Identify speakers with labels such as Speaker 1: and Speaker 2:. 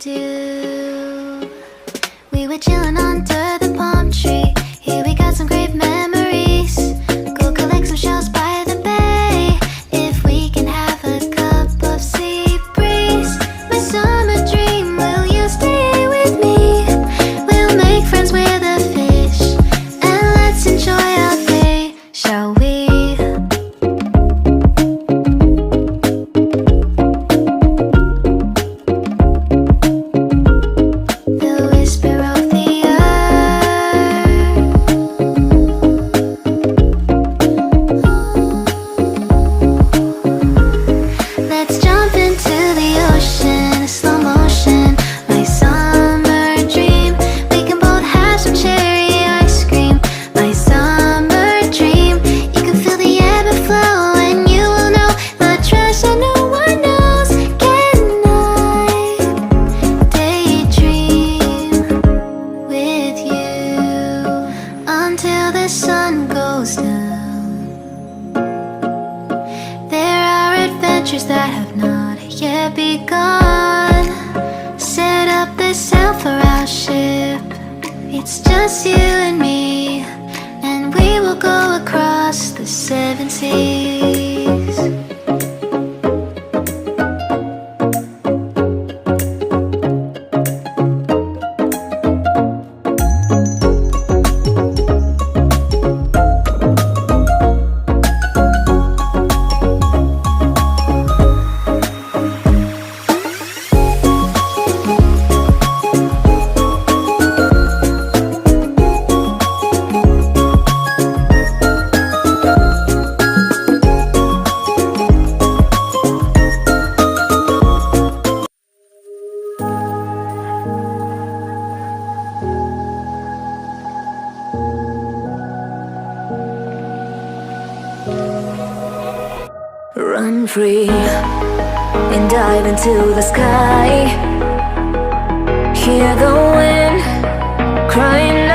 Speaker 1: do. We were chilling under the palm tree. Here we got some great memories. Go collect some shells by the bay. If we can have a cup of sea breeze. My summer dream, will you stay with me? We'll make friends with the fish, and let's enjoy our day, shall we? Until the sun goes down. There are adventures that have not yet begun. Set up the sail for our ship. It's just you and me, and we will go across the 7 seas.
Speaker 2: Run free and dive into the sky. Hear the wind crying